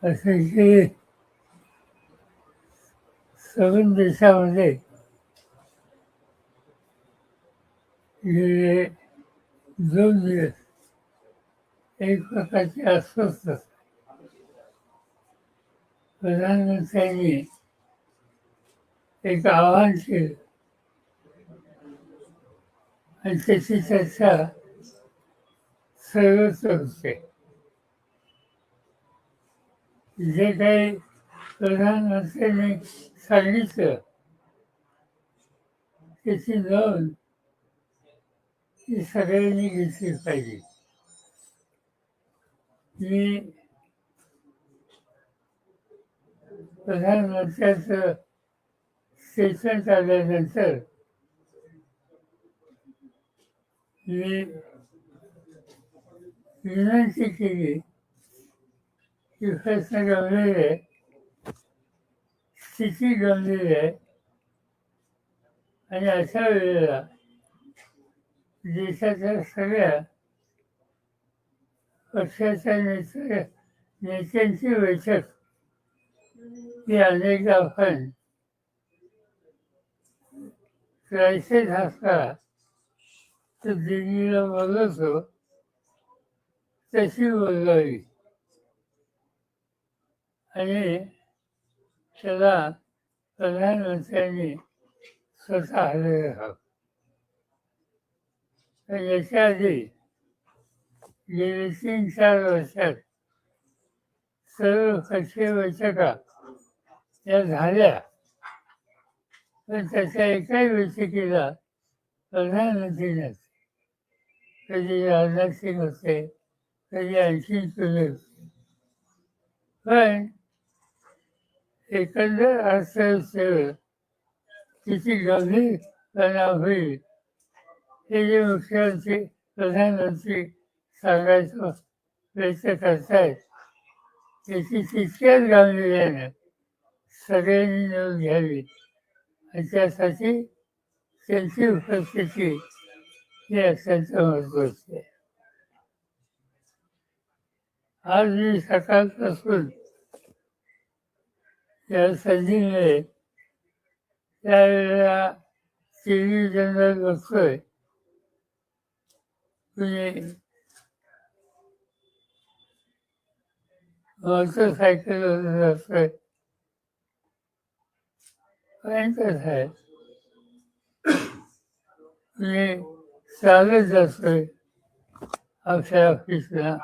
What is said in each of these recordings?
असे की 7 देशामध्ये गेले 2 दिवस एक प्रकारची अस्वस्थता. प्रधानमंत्र्यांनी एक आवाहन केलं आणि त्याची चर्चा सर्वत्र होते. जे काही प्रधानमंत्र्यांनी सांगितलं त्याची नोंद ही सगळ्यांनी घेतली पाहिजे. मी प्रधानमंत्र्यांचं स्टेटमेंट आल्यानंतर मी विनंती केली की प्रश्न गंभीर आहे, स्थिती गंभीर आहे आणि अशा वेळेला देशाच्या सगळ्या पक्षाच्या नेत्यांची बैठक ही अनेकदा आपण क्रायसिस असला तर दिल्लीला बोलवतो तशी बोलवावी आणि त्याला प्रधानमंत्र्यांनी स्वतः हजर राहावं. याच्या आधी गेली 3-4 वर्षात सर्व पक्षीय बैठका या झाल्या, पण त्याच्या एकाही बैठकीला प्रधानमंत्री नसते. कधी राजनाथ सिंग होते, कधी आणखीन कोणी होते. पण एकंदर अर्थव्यवस्थेवर किती गंभीर परिणाम होईल हे जे मुख्यमंत्री प्रधानमंत्री सांगायचं व्यक्त करतायत त्याची तितक्याच गांभीर्यानं सगळ्यांनी नोंद घ्यावी आणि त्यासाठी त्यांची उपस्थिती ही अत्यंत महत्त्वाची आहे. आज मी सकाळपासून या संधी मिळेल त्यावेळेला टेलिव्हिजनवर बघतोय कुणी मोटरसायकलवर जातोय, भयंकर आहे, कुणी चालत जातोय आपल्या ऑफिसला.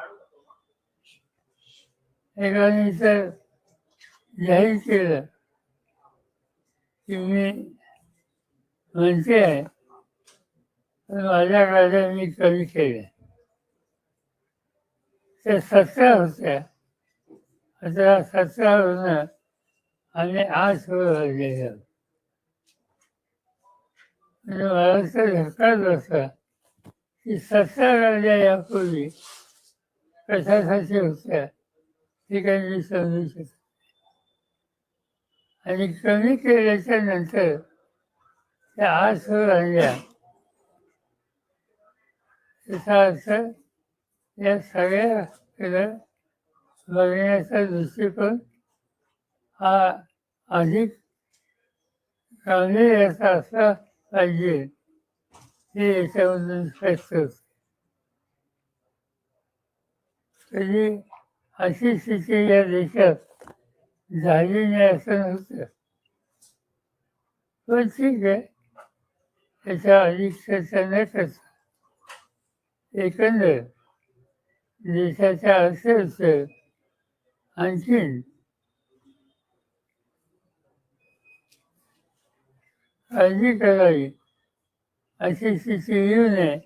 एकाने तर जाहीर केलं की मी म्हणते आहे पण माझ्या गाड्या मी कमी केल्या. त्या 17 होत्या, आता 17वरून आम्ही 8 वर आलेले आहोत. म्हणजे मला तर धक्काच बसला की 17 गाड्या यापूर्वी कशासाठी होत्या हे काही मी समजू शकतो. आणि कमी केल्याच्या नंतर त्या 8 वर आणल्या. त्याचा अर्थ या सगळ्याकडे बघण्याचा दृष्टिकोन हा अधिक गांभीर्याचा असला पाहिजे हे याच्यामधून स्पष्ट होते. कधी अशी स्थिती या देशात झाली नाही असं नव्हतं. पण ठीक आहे, त्याच्या अधिक चर्चा न करता एकंदर देशाच्या अर्थव्यवस्थेवर आणखीन काळजी करावी अशी स्थिती येऊ नये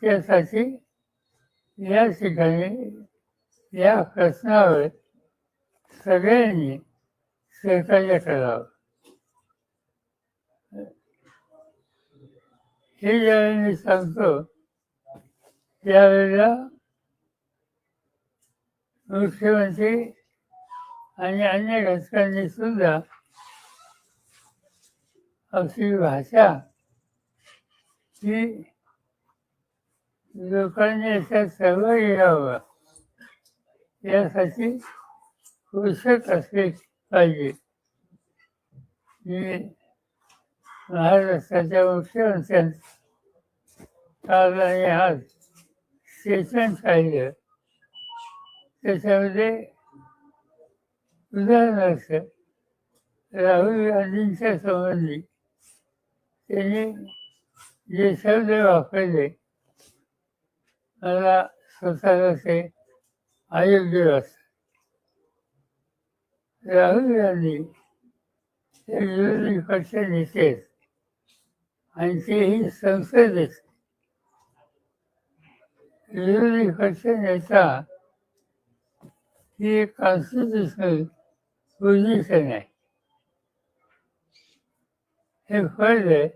त्यासाठी या ठिकाणी या प्रश्नावर सगळ्यांनी सहकार्य करावं. हे ज्यावेळी मी सांगतो त्यावेळेला मुख्यमंत्री आणि अन्य घटकांनी सुद्धा आपली भाषा ही लोकांनी याच्यात सहभागी व्हावं यासाठी पोषक असले पाहिजे. मी महाराष्ट्राच्या मुख्यमंत्र्यांचं काल आणि आज स्टेटमेंट पाहिलं. त्याच्यामध्ये उदाहरणार्थ राहुल गांधींच्या संबंधी त्यांनी जे शब्द वापरले मला स्वतःला ते अयोग्य वाटतं. राहुल गांधी हे विरोधी पक्ष नेते आहेत आणि तेही संसदेत. विरोधी पक्ष नेता ही एक कॉन्स्टिट्युशनल पोझिशन आहे. हे फळ आहे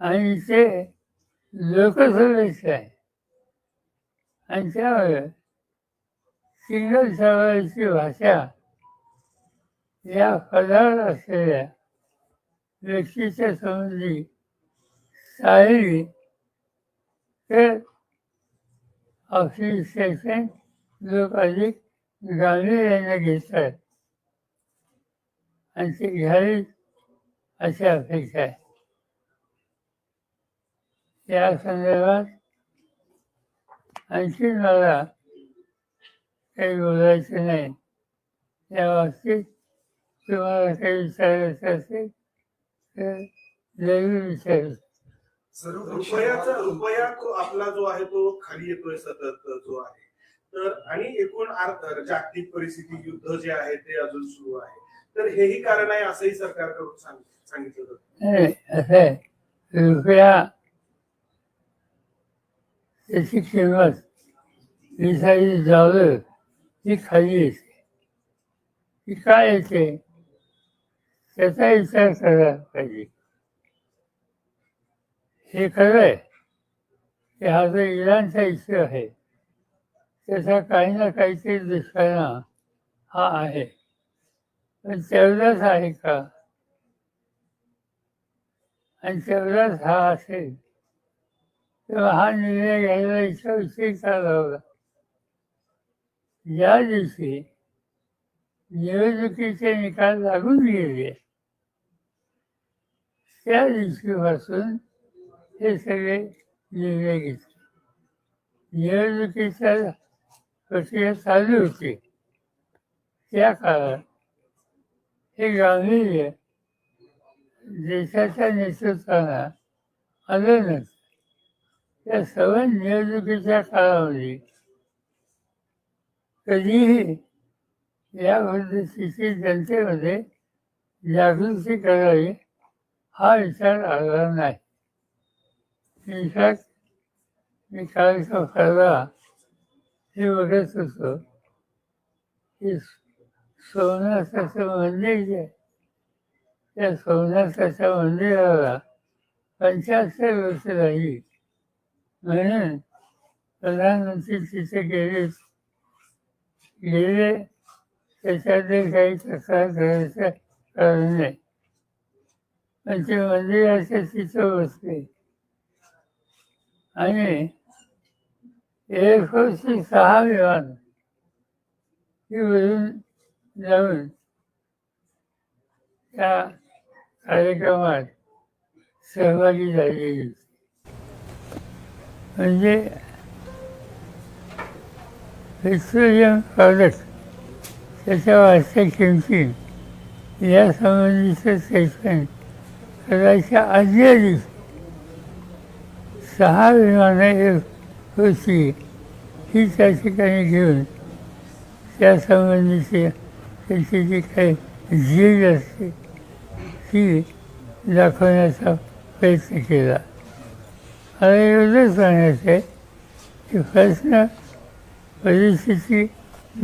आणि ते लोकसभेचं आहे आणि त्यामुळे सिंगल सवारीची भाषा या पदावर असलेल्या व्यक्तीच्या संबंधी साळली तर ऑफिशिएशन लोक अधिक गांभीर्याने घेतात आणि ते घ्यावीत अशी अपेक्षा आहे. या संदर्भात आणखी मला काही बोलायचं नाही. या बाबतीत तुम्हाला काही विचारायचं असेल तर जरूर विचारू. सर, रुपया आपला जो आहे तो खाली येतोय सतत जो आहे तर आणि एकूण जागतिक परिस्थिती युद्ध जे आहे ते अजून सुरू आहे तर हेही कारण आहे असंही सरकारकडून सांगितलं जातं. असं आहे, रुपया त्याची किंमत $20 ही खाली येते. ती काय येते त्याचा विचार करायला पाहिजे. हे खरं आहे की हा जो इराणचा इश्यू आहे त्याचा काही ना काहीतरी दुष्परिणाम हा आहे, पण तेवढाच आहे का? आणि तेवढाच हा असेल तेव्हा हा निर्णय घ्यायला इच्छा उशीर का लावला? ज्या दिवशी निवडणुकीचे निकाल लागून गेले त्या दिवशीपासून हे सगळे निर्णय घेतले. निवडणुकीच्या प्रक्रिया चालू होती त्या काळात हे गांभीर्य देशाच्या नेतृत्वाला आलं नसतं. त्या सर्व निवडणुकीच्या काळामध्ये कधीही या पद्धतीची जनतेमध्ये जागृती करावी हा विचार आला नाही. इनफॅक्ट मी कालचा परवा हे बघत होतो की सोमनाथाचं मंदिर जे आहे त्या सोमनाथाच्या मंदिराला 75 वर्ष झाली म्हणून प्रधानमंत्री तिथे गेले त्याच्यातले काही तक्रार करायचं कारण नाही, पण ते मंदिराच्या तिथं बसले आणि एअरफोर्सची 6 विमान ही वरून जाऊन त्या कार्यक्रमात सहभागी झालेली होती. म्हणजे पेट्रोलियम प्रॉडक्ट त्याच्या वाढत्या किमती या संबंधीचं स्टेटमेंट करायच्या आदल्या दिवशी 6 विमानं होती ही त्या ठिकाणी घेऊन त्या संबंधीची त्याची जी काही झीज असते ती दाखवण्याचा प्रयत्न केला. मला एवढंच सांगायचं आहे की प्रश्न परिस्थिती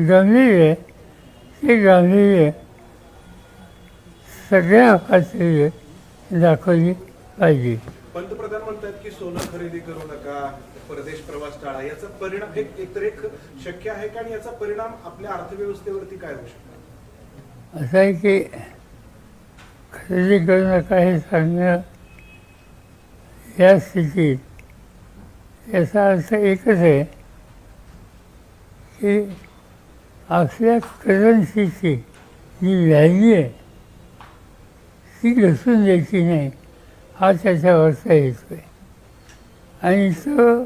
गंभीर आहे. ते गांभीर्य सगळ्या पातळीवर दाखवली पाहिजे. पंतप्रधान म्हणतात की सोनं खरेदी करू नका, परदेश प्रवास टाळा. याचा परिणाम एक शक्य आहे का आणि याचा परिणाम आपल्या अर्थव्यवस्थेवरती काय होऊ शकतो? असं आहे की खरेदी करू नका हे सांगणं या स्थितीत याचा अर्थ एकच आहे की आपल्या करन्सीची जी व्हॅल्यू आहे ती घसरून द्यायची नाही, हा त्याच्यावरचा हेतू आहे. आणि तो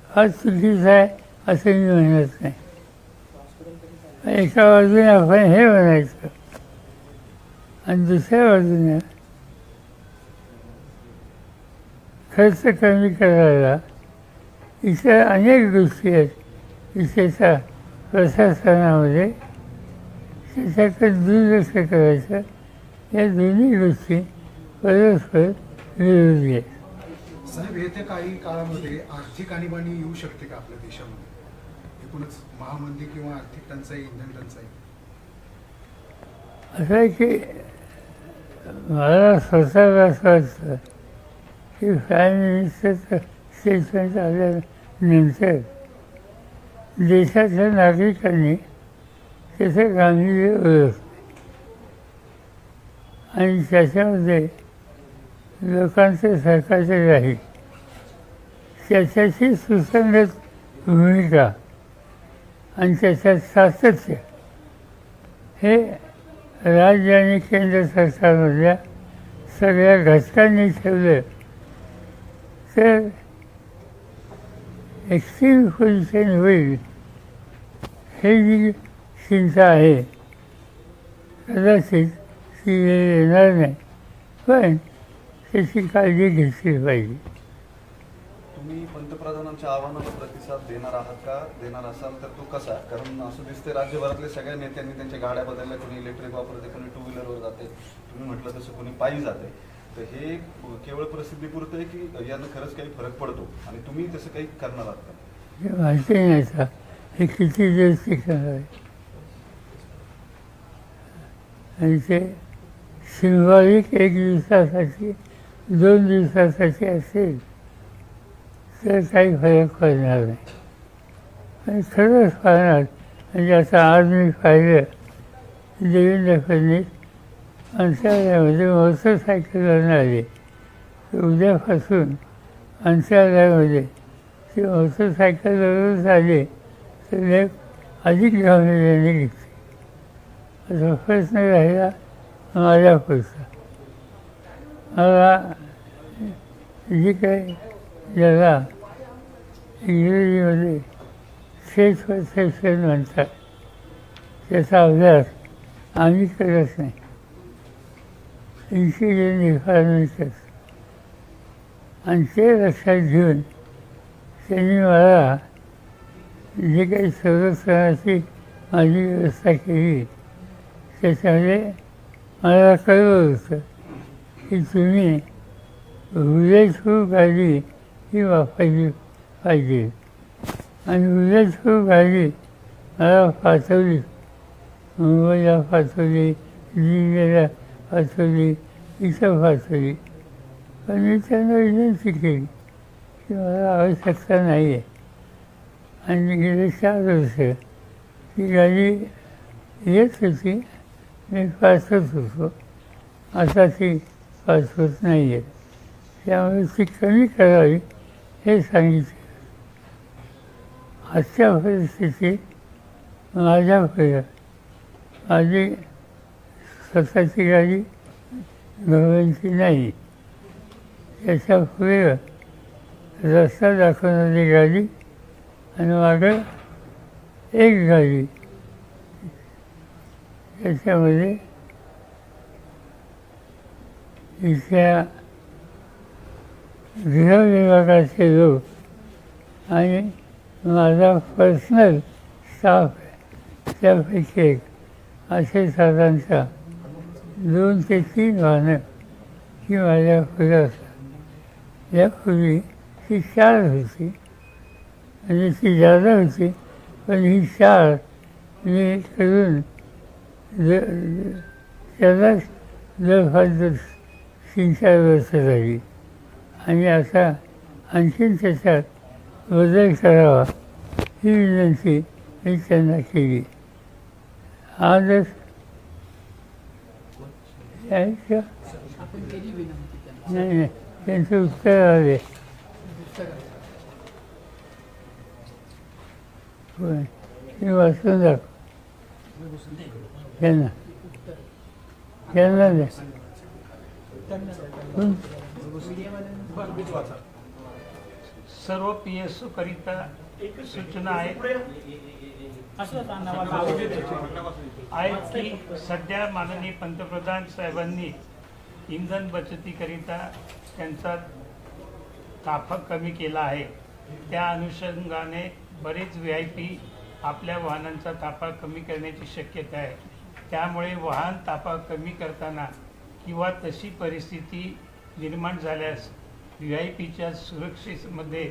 हा चुकीचा आहे असं मी म्हणत नाही. एका बाजूने आपण हे म्हणायचं आणि दुसऱ्या बाजूने खर्च कमी करायला इतर अनेक गोष्टी आहेत इथेच्या प्रशासनामध्ये, त्याच्याकडे दुर्लक्ष करायचं. या दोन्ही गोष्टी परस्पर विरोधी आहेत. साहेब, येत्या काही काळामध्ये आर्थिक आणीबाणी येऊ शकते का आपल्या देशामध्ये? एकूणच महामंदी किंवा आर्थिक टंचाई, इंधन टंचाई. असं आहे की मला स्वतःला असं वाटतं की प्राईम मिनिस्टरचं स्टेटमेंट आल्यानंतर देशाच्या नागरिकांनी त्याचं गांभीर्य ओळखलं आणि त्याच्यामध्ये लोकांचं सरकारचं राहील त्याच्याशी सुसंगत भूमिका आणि त्याच्यात सातत्य हे राज्य आणि केंद्र सरकारमधल्या सगळ्या घटकांनी ठेवलं तर एक्स्ट्रीम पोझिशन होईल. हे जी चिंता आहे कदाचित ती वेळ येणार नाही, पण त्याची काळजी घेतली पाहिजे. तुम्ही पंतप्रधानांच्या आव्हानाला प्रतिसाद देणार आहात का? देणार असाल तर तो कसा? कारण असं दिसते राज्यभरातल्या सगळ्या नेत्यांनी त्यांच्या गाड्या बदलल्या, कोणी इलेक्ट्रिक वापरते, कोणी टू व्हीलरवर जाते, तुम्ही म्हटलं तसं कोणी पायी जाते. तर हे केवळ प्रसिद्धीपुरतं आहे की यानं खरंच काही फरक पडतो आणि तुम्ही तसं काही करणार आहात का? हे माहिती नाही आता हे किती दिवस टिकणार आहे आणि ते सिंबॉलिक 1 दिवसासाठी 2 दिवसासाठी असेल तर काही फरक पडणार नाही. पण खरंच पाहणार म्हणजे आता आज मी पाहिलं देवेंद्र फडणवीस मंत्रालयामध्ये मोटरसायकलवरून आले, तर उद्यापासून मंत्रालयामध्ये ते मोटरसायकलवरूनच आले तर अधिक गांभीर्याने घेतली. असा प्रश्न राहिला माझ्या पुढचा. मला जे काही ज्याला इंग्रजीमध्ये फेस परसेप्शन म्हणतात त्याचा अभ्यास आम्ही करत नाही, इंटेलिजन्स डिपार्टमेंट करतं. आणि ते लक्षात घेऊन त्यांनी मला जे काही संरक्षणाची माझी व्यवस्था केली त्याच्यामध्ये मला कळवलं होतं की तुम्ही बुलेटप्रूफ गाडी ही वापरली पाहिजे. आणि बुलेटप्रूफ गाडी मला पाठवली, मुंबईला पाठवली, दिल्लीला पाठवली, इथं पाठवली. पण मी त्यांना विनंती केली की मला आवश्यकता नाही आहे. आणि गेले 4 वर्ष ती गाडी येत होती, मी पाठवत होतो. आता ती पाठवत नाही आहे. त्यामुळे ती कमी करावी हे सांगितलं. आजच्या परिस्थितीत माझ्याकडे माझी स्वतःची गाडी गव्हर्नमेंटची नाही. त्याच्या पुढे रस्ता दाखवणारी गाडी आणि मागं एक गाडी, त्याच्यामध्ये इथल्या गृह विभागाचे लोक आणि माझा पर्सनल स्टाफ आहे त्यापैकी एक, असे साधारणतः 2 ते 3 वाहनं ही माझ्या पुढे असतात. यापूर्वी ती 4 होती, म्हणजे ती जादा होती, पण ही 4 मी करून त्यालाच जवळपास 3-4 वर्ष झाली. आणि आता आणखीन त्याच्यात बदल करावा ही विनंती मी त्यांना केली. आजच नाही, त्यांचं उत्तर आले होय. हे वाचून दाखव त्यांना त्यांना द्या. हं? सर्व PSO करिता सूचना आहेत की सध्या माननीय पंतप्रधान साहेबांनी इंधन बचतीकरिता त्यांचा ताफा कमी केला आहे. त्या अनुषंगाने बरेच VIP आपल्या वाहनांचा ताफा कमी करण्याची शक्यता आहे. त्यामुळे वाहन ताफा कमी करताना किंवा तशी परिस्थिती निर्माण झाल्यास VIPच्या सुरक्षेमध्ये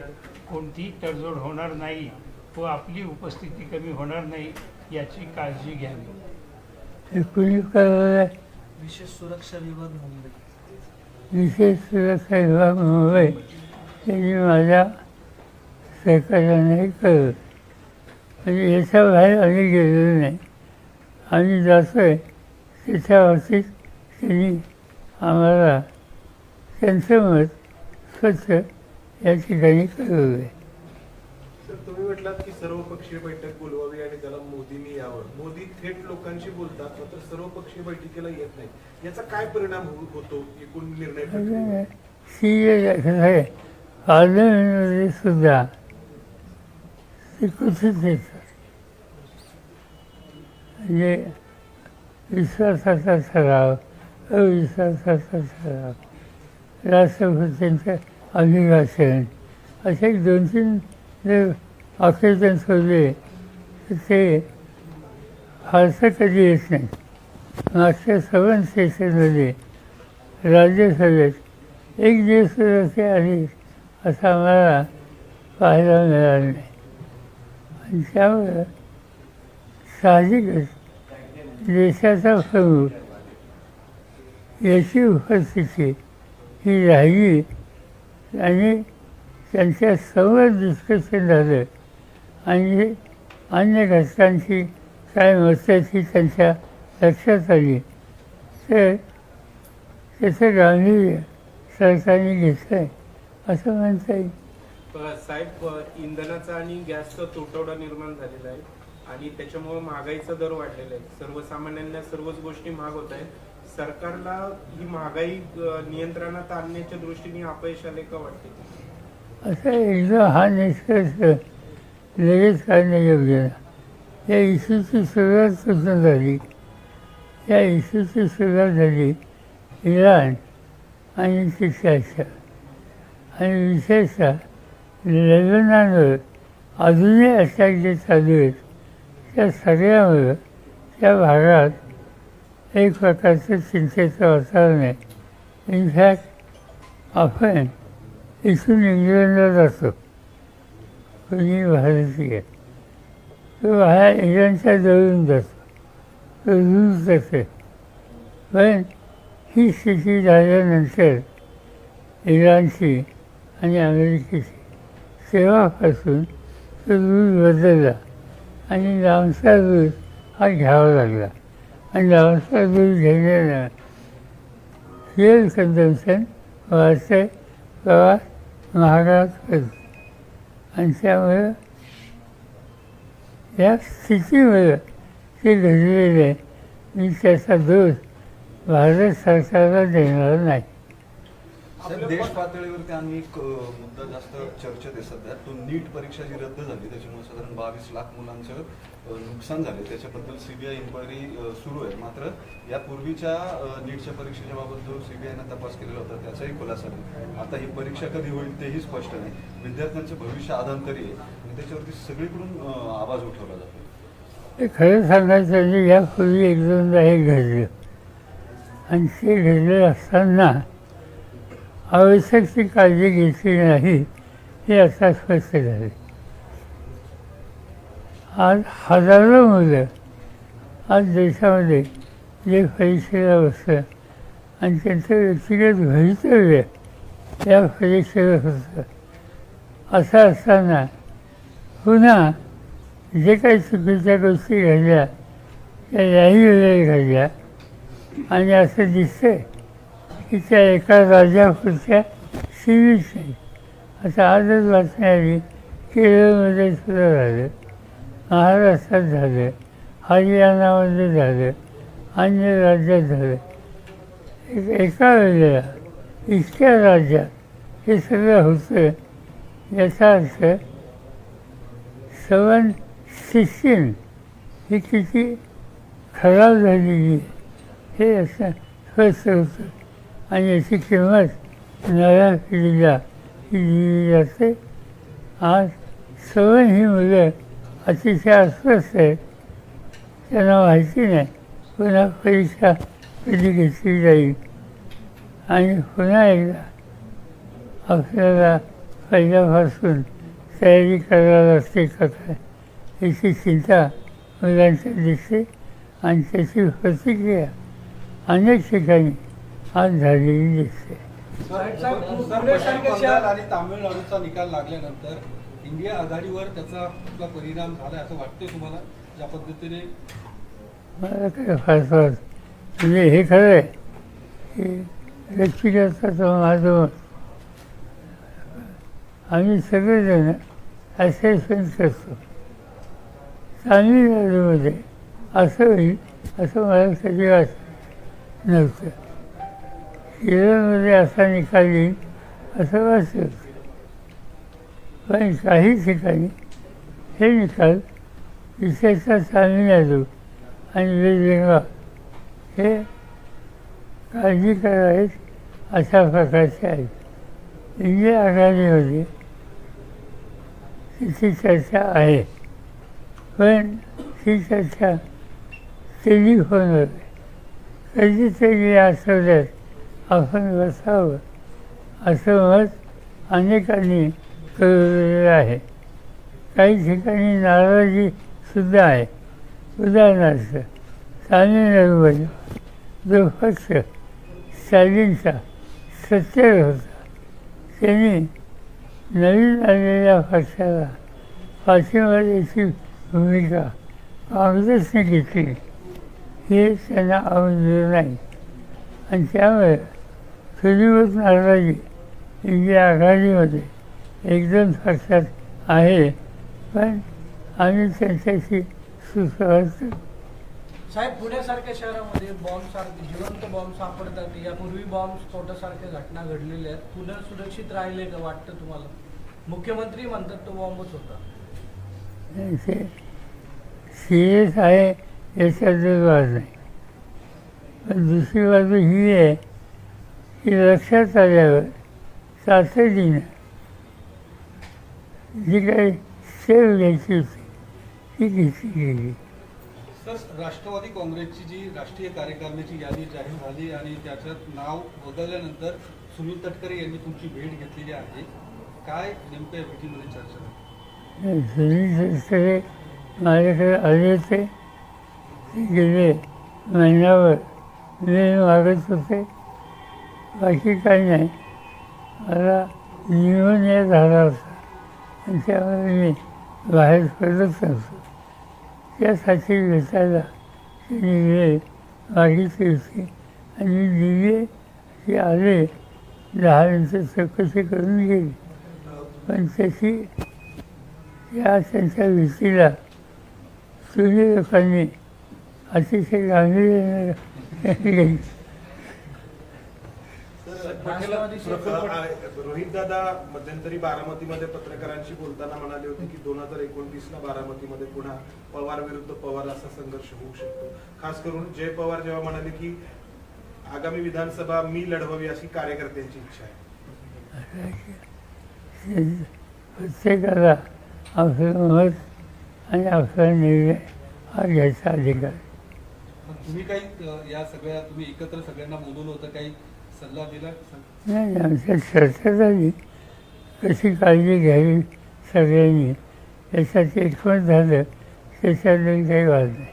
कोणतीही तडजोड होणार नाही व आपली उपस्थिती कमी होणार नाही याची काळजी घ्यावी. हे कुणी कळवलं आहे? विशेष सुरक्षा विभाग मुंबई. विशेष सुरक्षा विभाग मुंबई यांनी माझ्या सहकार्याने कळवलं. म्हणजे याच्या बाहेर आम्ही गेलेलो नाही. आम्ही जातो आहे त्याच्या बाबतीत त्यांनी आम्हाला त्यांचं मत स्वच्छ या ठिकाणी कळवलं आहे. तर तुम्ही म्हटलात की सर्वपक्षीय बैठक बोलवावी आणि त्याला मोदींनी यावं. मोदी थेट लोकांशी बोलतात मात्र सर्वपक्षीय बैठकीला येत नाही. याचा काय परिणाम होतो एकूण निर्णय प्रक्रियेवर? आहे पार्लमेंटमध्ये सुद्धा ते कुठेच येतात. म्हणजे विश्वासाचा ठराव अविश्वासाचा ठराव राष्ट्रपतींचं अभिभाषण असे 2-3 जर ऑकेजन ठेवले तर ते फारसं कधी येत नाही. मागच्या 7 सेशनमध्ये राज्यसभेत एक दिवस सुद्धा ते आली असं आम्हाला पाहायला मिळालं नाही. आणि त्यामुळं साहजिकच देशाचा प्रमुख याची उपस्थिती ही राहिली आणि त्यांच्या समोर डिस्कशन झालं आणि अन्य घटकांची काय मताची त्यांच्या लक्षात आली तर त्याचं गांभीर्य सरकारने घेतलं आहे असं म्हणता येईल. साहेब, इंधनाचा आणि गॅसचा तुटवडा निर्माण झालेला आहे आणि त्याच्यामुळे महागाईचा दर वाढलेला आहे. सर्वसामान्यांना सर्वच गोष्टी महाग होत आहेत. सरकारला ही महागाई नियंत्रणात आणण्याच्या दृष्टीने अपयश आले का वाटते? असं एकदम हा निष्कर्ष लगेच काढणं योग्य नाही. या इश्यूची सुरुवात कुठून झाली? या इश्यूची सुरुवात झाली इराण आणि तिच्याच्या आणि विशेषतः लेबनॉनवर अजूनही अटॅक जे चालू आहेत त्या सगळ्यामुळं त्या भागात एक प्रकारचं चिंतेचं वातावरण आहे. इनफॅक्ट आपण इथून इंग्लंडला जातो कोणी भारतीय तो बाहेर इराणच्या जवळून जातो तो रूस जाते. पण ही स्थिती झाल्यानंतर इराणची आणि अमेरिकेची तेव्हापासून तो रूल बदलला आणि लांबचा रूल हा घ्यावा लागला आणि लांबचा रूल घेण्यानं फ्युएल कन्झम्पशन वाढते, प्रवास महागात करतो आणि त्यामुळं या स्थितीमुळं ते घडलेलं आहे. मी त्याचा दोष भारत सरकारला देणार नाही. साहेब, देश पातळीवरती आणि एक मुद्दा जास्त चर्चेत आहे सध्या, तो नीट परीक्षा जी रद्द झाली त्याच्यामुळे साधारण 22 लाख मुलांचं नुकसान झाले. त्याच्याबद्दल CBI इन्क्वायरी सुरू आहे. मात्र यापूर्वीच्या नीटच्या परीक्षेच्या बाबत जो CBIनं तपास केलेला होता त्याचाही खुलासा नाही. आता ही परीक्षा कधी होईल तेही स्पष्ट नाही. विद्यार्थ्यांचं भविष्य आधांतरी आहे आणि त्याच्यावरती सगळीकडून आवाज उठवला जातो. ते खरं सांगायचं म्हणजे यापूर्वी 1-2दा हे घडलं आणि ते घडलं असताना आवश्यक ती काळजी घेतली नाही हे आता स्पष्ट झाले. आज हजारो मुलं आज देशामध्ये जे परीक्षेला बसतं आणि त्यांचं व्यक्तिगत भवितव्य या परीक्षेला होतं. असं असताना पुन्हा जे काही चुकीच्या गोष्टी घडल्या त्या याही वेळेला घडल्या आणि असं दिसतंय की त्या एका राज्यापुरत्या सीमित नाही. आता आजच बातमी आली केरळमध्ये सुद्धा झालं, महाराष्ट्रात झालं, हरियाणामध्ये झालं, अन्य राज्यात झालं. एका वेळेला इतक्या राज्यात हे सगळं होतं याचा अर्थ 7 ही किती खराब झालेली आहे हे असं स्पष्ट होतं आणि याची किंमत नव्या पिढीला दिली जाते. आज 7 ही मुलं अतिशय अस्वस्थ आहेत, त्यांना माहिती नाही पुन्हा परीक्षा कधी घेतली जाईल आणि पुन्हा एकदा आपल्याला पहिल्यापासून तयारी करायला लागते का काय याची चिंता मुलांच्या दिसते आणि त्याची प्रतिक्रिया अनेक ठिकाणी आज झालेली दिसते. पश्चिम बंगाल आणि तामिळनाडूचा निकाल लागल्यानंतर इंडिया आघाडीवर त्याचा कुठला परिणाम झाला असं वाटतंय तुम्हाला? ज्या पद्धतीने मला काय फार म्हणजे हे खरं आहे की व्यक्तिगताचं माझं मत आम्ही सगळेजण असेसमेंट करतो. तामिळनाडूमध्ये असं होईल असं मला कधी वाटत नव्हतं. केरळमध्ये असा निकाल येईल असं वाटत होतं. पण काही ठिकाणी हे निकाल विशेषतः तामिळनाडू आणि वेस्ट बेंगाल हे काळजी करावेत अशा प्रकारचे आहेत. इंडिया आघाडीमध्ये तिची चर्चा आहे, पण ही चर्चा टेलिफोनवर आहे. कधीतरी या आठवड्यात आपण बसावं असं मत अनेकांनी कळवलेलं आहे. काही ठिकाणी नाराजीसुद्धा आहे. उदाहरणार्थ तामिळनाडूमध्ये जो पक्ष स्टॅलिनचा सत्तेवर होता त्यांनी नवीन आलेल्या पक्षाला पाठिंबा द्यायची भूमिका काँग्रेसने घेतली हे त्यांना आवडलेलं नाही आणि त्यामुळे थोडीवत नाराजी इंडिया आघाडीमध्ये 1-2 पक्षात आहे, पण आम्ही त्यांच्याशी सुसंवाद. साहेब, पुण्यासारख्या शहरामध्ये बॉम्बसारखे जिवंत बॉम्ब सापडतात. यापूर्वी बॉम्ब स्फोटासारख्या घटना घडलेल्या आहेत. पुणे सुरक्षित राहिले का वाटतं तुम्हाला? मुख्यमंत्री म्हणतात तो बॉम्बच होता. ते सिरियस आहे याच्यात वाद नाही, पण दुसरी बाजू ही आहे की लक्षात आल्यावर तातडीनं जी काही सेव घ्यायची होती ती घेतली गेली. सर, राष्ट्रवादी काँग्रेसची जी राष्ट्रीय कार्यकारिणीची यादी जाहीर झाली आणि त्याच्यात नाव बदलल्यानंतर सुनील तटकरे यांनी तुमची भेट घेतलेली आहे. काय नेमकं या भेटीमध्ये चर्चा झाली? सुनील तटकरे माझ्याकडे आले होते. ते गेले महिन्यावर वेळ मागत होते, बाकी काही नाही. मला न्यूमोनिया झाला होता आणि त्यामुळे मी बाहेर पडत नव्हतो. त्यासाठी भेटायला त्यांनी वेळ मागितली होती आणि दिली. ते आले, 10 मिनिटं चौकशी करून गेली, पण त्याची त्यांच्या भेटीला तुम्ही लोकांनी अतिशय गांभीर्याने घेतली. रोहित दादा मध्यंतरी बारामतीमध्ये पत्रकारांशी बोलताना म्हणाले होते की 2029ला बारामतीमध्ये पुन्हा पवार विरुद्ध पवार असा संघर्ष होऊ शकतो. खास करून जय पवार जेव्हा म्हणाले की आगामी विधानसभा मी लढवावी अशी कार्यकर्त्यांची इच्छा आहे. प्रत्येकाला आपलं मत आणि आपला निर्णय हा घ्यायचा अधिकार. तुम्ही काही या सगळ्या तुम्ही एकत्र सगळ्यांना बोलवलं होतं, काही सल्ला दिला? नाही, आमच्या चर्चा झाली कशी काळजी घ्यावी सगळ्यांनी, याच्यात एकमत झालं, त्याच्यात काही वाद नाही.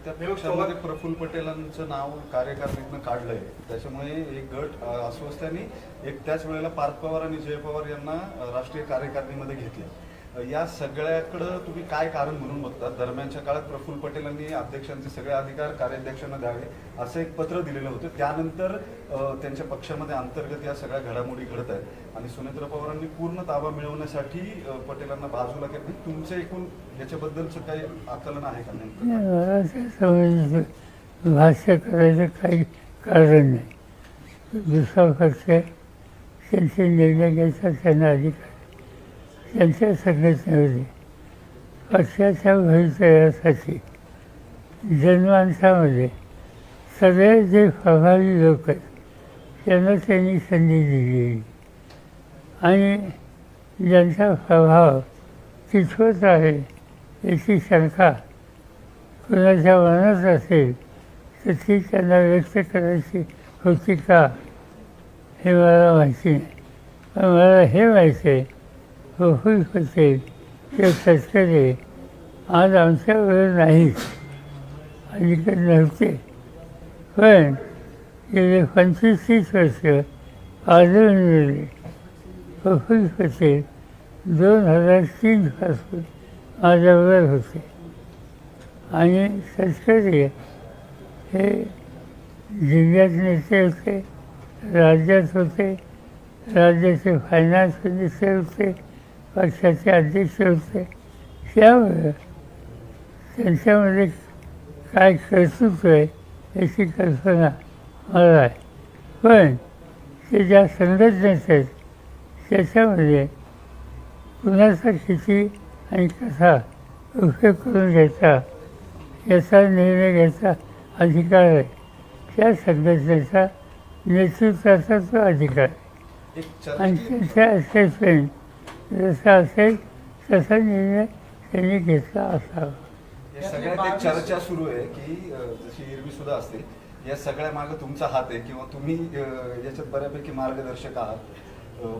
त्या पक्षामध्ये प्रफुल्ल पटेलांचं नाव कार्यकारिणीतनं काढलंय, त्याच्यामुळे एक गट अस्वस्थ आणि एक त्याच वेळेला पार्थ पवार आणि जय पवार यांना राष्ट्रीय कार्यकारिणीमध्ये घेतले. या सगळ्याकडं तुम्ही काय कारण म्हणून बघता? दरम्यानच्या काळात प्रफुल्ल पटेलांनी अध्यक्षांचे सगळे अधिकार कार्याध्यक्षांना द्यावे असं एक पत्र दिलेलं होतं. त्यानंतर त्यांच्या पक्षामध्ये अंतर्गत या सगळ्या घडामोडी घडत आहेत आणि सुनेत्रा पवारांनी पूर्ण ताबा मिळवण्यासाठी पटेलांना बाजूला केलं. तुमचं एकूण याच्याबद्दलचं काही आकलन आहे का? नेमकं मला त्या संबंधित भाष्य करायचं काही कारण नाही. दुसरा पक्ष त्यांचे निर्णय घ्यायचा त्यांना अधिकार त्यांच्या संघटनेमध्ये पक्षाच्या भवितव्यासाठी जनमानसामध्ये सगळे जे प्रभावी लोक आहेत त्यांना त्यांनी संधी दिलेली आणि ज्यांचा प्रभाव कितपत आहे याची शंका कुणाच्या मनात असेल तर ती त्यांना व्यक्त करायची होती का हे मला माहिती नाही. पण मला हे माहिती आहे प्रफुल्ल पटेल किंवा तटकरे आज आमच्याबरोबर नाहीत, अलीकडे नव्हते. पण गेले 25-30 वर्ष पार्लमेंटमध्ये प्रफुल्ल पटेल 2003 पासून माझ्याबरोबर होते आणि तटकरे हे जिल्ह्यात नेते होते, राज्यात होते, राज्याचे फायनान्स मिनिस्टर होते, पक्षाचे अध्यक्ष होते. त्यामुळे त्यांच्यामध्ये काय कर्तृत्व आहे याची कल्पना मला आहे. पण ते ज्या संघटनेत आहेत त्याच्यामध्ये कुणाचा किती आणि कसा उपयोग करून घ्यायचा याचा निर्णय घ्यायचा अधिकार आहे. त्या संघटनेचा नेतृत्वाचा तो अधिकार आहे आणि त्यांच्या असेसमेंट जसा असेल तसा निर्णय त्यांनी घेतला असावा. या सगळ्यात एक चर्चा सुरू आहे की जशी एरवी सुद्धा असते, या सगळ्या मागे तुमचा हात आहे किंवा तुम्ही याच्यात बऱ्यापैकी मार्गदर्शक आहात.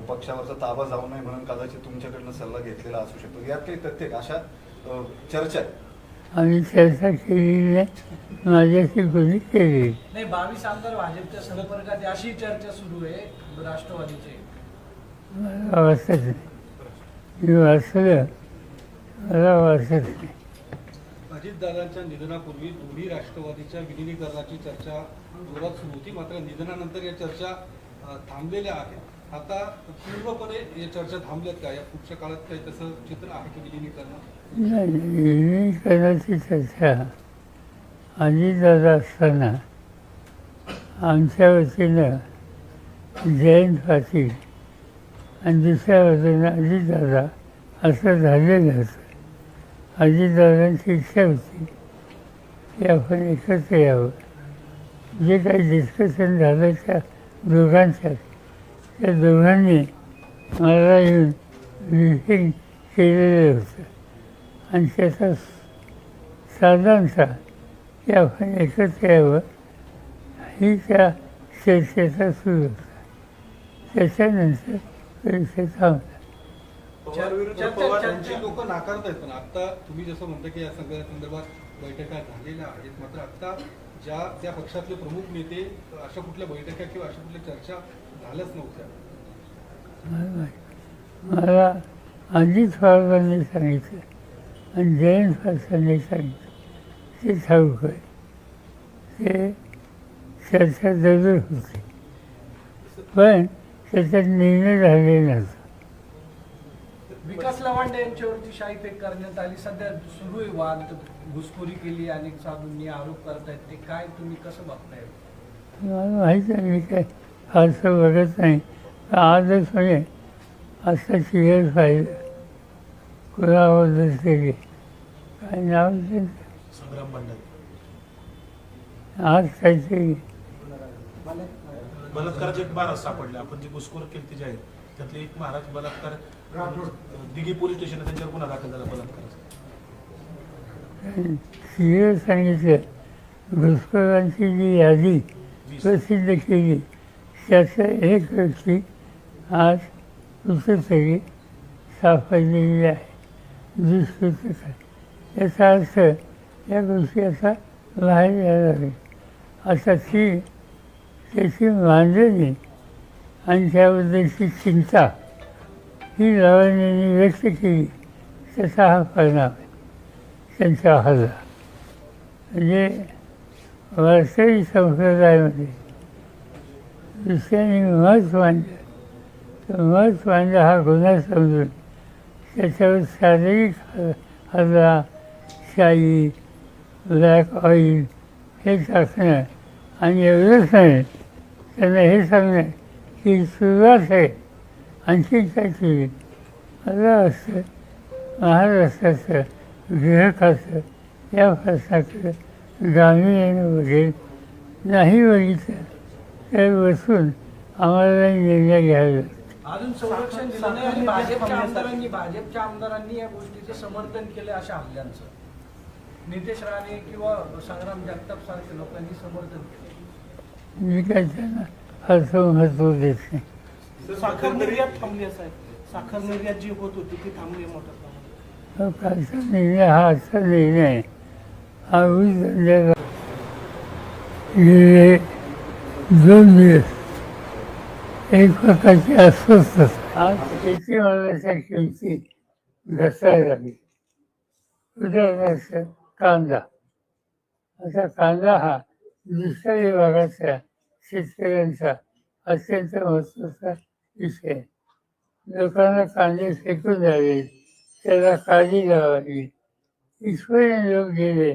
पक्षावरचा ताबा जाऊ नये म्हणून कदाचित तुमच्याकडनं सल्ला घेतलेला असू शकतो. यात काही तथ्य का? अशा चर्चा आहे. आम्ही चर्चा केलेली नाही, माझ्याशी कोणी केलेली नाही. 22 आमदार भाजपच्या संपर्कात अशी चर्चा सुरू आहे राष्ट्रवादीची. मला वाटत नाही. मी वाचलं, मला वाटत नाही. अजितदादांच्या निधनापूर्वी दोन्ही राष्ट्रवादीच्या विलिनीकरणाची चर्चा जोरात सुरू होती. मात्र निधनानंतर या चर्चा थांबलेल्या आहेत. आता पूर्णपणे या चर्चा थांबल्यात का? या पुढच्या काळात काही तसं चित्र आहे की विलिनीकरण? नाही, विलिनीकरणाची चर्चा अजितदादा असताना आमच्या वतीनं जयंत पाटील आणि दुसऱ्या बाजूनं अजितदादा असं झालेलं होतं. अजितदादांची इच्छा होती की आपण एकत्र यावं. जे काही डिस्कशन झालं त्या दोघांच्यात, त्या दोघांनी मला येऊन ब्रीफिंग केलेलं होतं आणि त्याचा साधारणतः की आपण एकत्र यावं ही त्या चर्चेचा सुरू होता. त्याच्यानंतर परिषद थांबला. त्यांची लोक नाकारत आहेत. पण आता तुम्ही जसं म्हणता की या सगळ्या संदर्भात बैठका झालेल्या आहेत, मात्र आता ज्या त्या पक्षातले प्रमुख नेते अशा कुठल्या बैठका किंवा अशा कुठल्या चर्चा झाल्याच नव्हत्या. मला अजित पवारांनी सांगितलं आणि जयंत पाटलांनी सांगितलं ते ठाऊक आहे. ते चर्चा जरूर होती पण त्याच्यात निर्णय झाले नव्हता. विकास लवांडे यांच्यावरती शाईफेक करण्यात आली. सध्या सुरू आहे वाद, घुसखोरी केली, अनेक साधूंनी आरोप करतायत. ते काय तुम्ही कसं बघताय? मला माहीत आहे, मी काय फारसं बघत नाही. आजच म्हणजे असं क्लिअर पाहिलं कुणाबद्दल तरी काय नाव त्यांचं संग्राम भांडारे. आज काहीतरी बलात्काराचे एक 12 सापडले. आपण जी घुसखोर केली ती जाहीर त्यातले एक महाराज बलात्कार दिघी पोलीस स्टेशन त्यांच्यावर गुन्हा दाखल झाला बलात्काराचा. क्लिअर सांगितलं घुसखोरांची जी यादी प्रसिद्ध केली त्याचा एक व्यक्ती आज कुठेतरी सापडलेली आहे. दुष्कृत्य याचा अर्थ या गोष्टी आता बाहेर यायला लागेल. आता ती त्याची मांडणी आणि त्याबद्दलची चिंता ही लवांनी व्यक्त केली त्याचा हा परिणाम आहे त्यांच्या हल्ला. म्हणजे वारकरी संप्रदायामध्ये दुसऱ्याने मत मांडलं तर मत मांडला हा गुन्हा समजून त्याच्यावर शारीरिक हल्ला, शाई, ब्लॅक ऑइल हे टाकणं आणि एवढंच नाही त्यांना हे सांगणं की सुरुवात आहे आणखी काहीतरी. मला असं महाराष्ट्राचं गृहखातं या प्रश्नाकडे गांभीर्यानं बघेल नाही बघितलं तर बसून आम्हाला निर्णय घ्यावा लागतो. अजून संरक्षण दिलं नाही आणि भाजपच्या आमदारांनी या गोष्टीचं समर्थन केलं अशा हल्ल्यांचं. नितेश राणे किंवा संग्राम जगताप सारख्या लोकांनी समर्थन केलं. मी काय त्यांना फारसं महत्त्व देत नाही. साखर निर्यात थांबली आहे साहेब. साखर निर्यात जी होत होती ती थांबली आहे मोठ्या प्रमाणात. कालचा निर्णय हा असा निर्णय आहे हा ऊस धंद्याचा गेले 2 दिवस एक प्रकारची अस्वस्थता. आज शेतीमालाच्या किमती घसरायला लागली. उदाहरणार्थ कांदा. आता कांदा हा दुष्काळी भागातल्या शेतकऱ्यांचा अत्यंत महत्त्वाचा विषय आहे. लोकांना कांदे फेकून द्यावे, त्याला काळजी लावावी इथपर्यंत लोक गेले.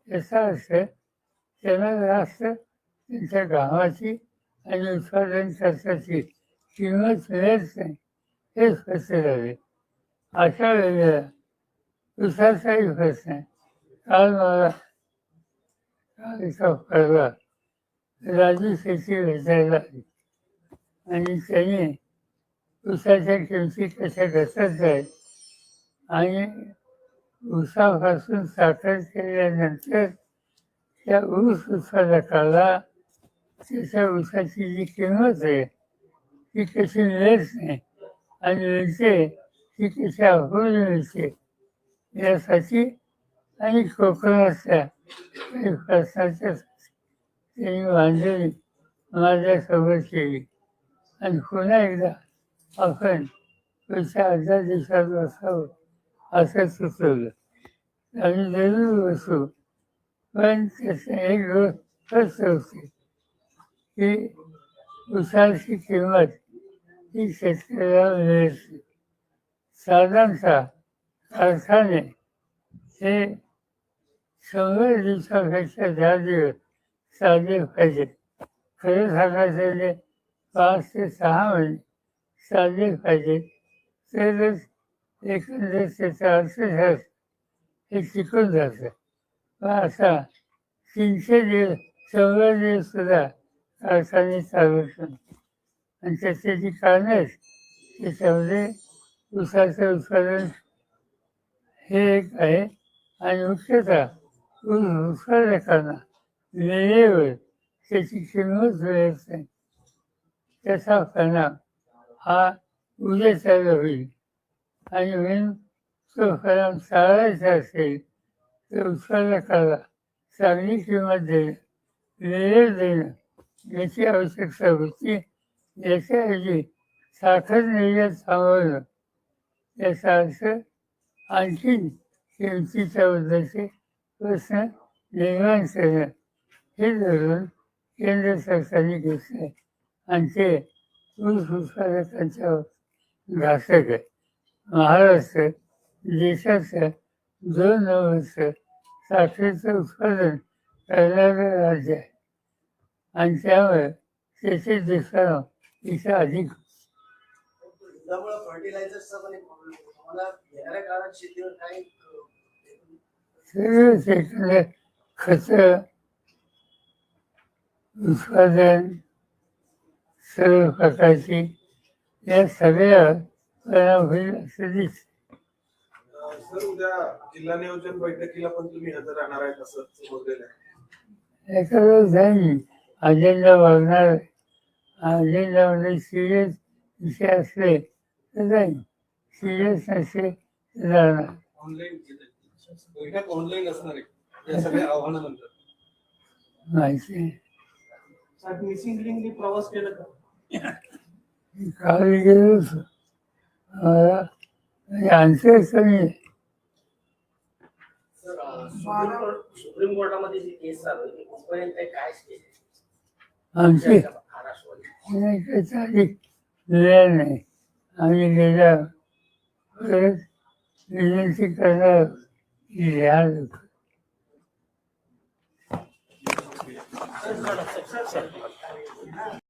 याचा अर्थ त्यांना जास्त त्यांच्या घामाची आणि उत्पादन खर्चाची किंमत मिळत नाही हे स्पष्ट झाले. अशा वेळेला ऊसाचाही प्रश्न आहे. काल मला कालचा परवा राजू शेट्टी भेटायला आली आणि त्याने ऊसाच्या किमती कशा घसरत आहेत आणि ऊसापासून साखर केल्यानंतर त्या ऊस उत्पादकाला त्याच्या ऊसाची जी किंमत आहे ती कशी मिळत नाही आणि मिळते ती कशी अपूर्ण मिळते यासाठी आणि कोकणातल्या काही प्रश्नाच्या त्यांनी मांडणी माझ्यासोबत केली. आणि पुन्हा एकदा आपण पुढच्या अर्ध्या दिवसात बसावं असं सुचवलं आणि जरूर बसू. पण त्याचं एक गोष्ट स्पष्ट होती की ऊसाची किंमत ही शेतकऱ्याला मिळत नाही. साधारणतः कारखाने हे 100 दिवसापेक्षा जास्त चालले पाहिजे. खरं सांगायचं 5 ते 6 महिने चालले पाहिजे तरच एकंदर त्याचं अर्थशास्त्र हे शिकून जातं. पण असा 300 दिवस 100 दिवस सुद्धा कारखाने चालत नाही. आणि त्याची जी कारणं आहेत त्याच्यामध्ये ऊसाचं उत्पादन हे एक आहे आणि मुख्यतः ऊस उत्पादकांना वेळेवर त्याची किंमत मिळत नाही. त्याचा परिणाम हा उद्या चालू होईल आणि म्हणून तो परिणाम टाळायचा असेल तर उत्पादकाला चांगली किंमत देणं वेळेवर देणं याची आवश्यकता होती. याच्याऐवजी साखर निर्यात थांबवणं याचा अर्थ आणखी किमतीच्या बद्दलचे प्रश्न निर्माण करणं हे धरून केंद्र सरकारने घेतलं आहे आणि ते ऊस उत्पादकांच्यावर घातक आहे. महाराष्ट्र देशाचं 2 नंबरचं साखरेचं उत्पादन करणारं राज्य आहे आणि त्यामुळे त्याचे दुष्परिणाम इथं अधिक. त्यामुळे फर्टिलायझरचा पण एक प्रॉब्लेम होतो. मला येणाऱ्या काळात शेतीवर काही सर्वच एकंदर खतं उत्पादन सर्व प्रकारची या सगळ्या परिणाम होईल असं दिसतं. सर उद्या जिल्हा नियोजन बैठकीला पण तुम्ही हजर राहणार आहेत असं बोललेलं आहे. एखादं जाईल अजेंडा बघणार आहे. अजेंडामध्ये सिरियस विषय असले तर जाईल, सिरियस नसले तर जाणार. ऑनलाईन बैठक ऑनलाईन असणार आहे या सगळ्या आव्हानानंतर. माहिती आहे साहेब मिसिंग लिंकनी प्रवास केला का? काल गेलो होतो. मला अंतर कमी आहे. सुप्रीम कोर्टामध्ये जी केस चालू आहे ती कुठपर्यंत आहे, काय स्टेज आमची महाराष्ट्रवादी नाही त्याचा अधिक दिलेला नाही. आम्ही गेल्या परत एजन्सी करणार लिहायला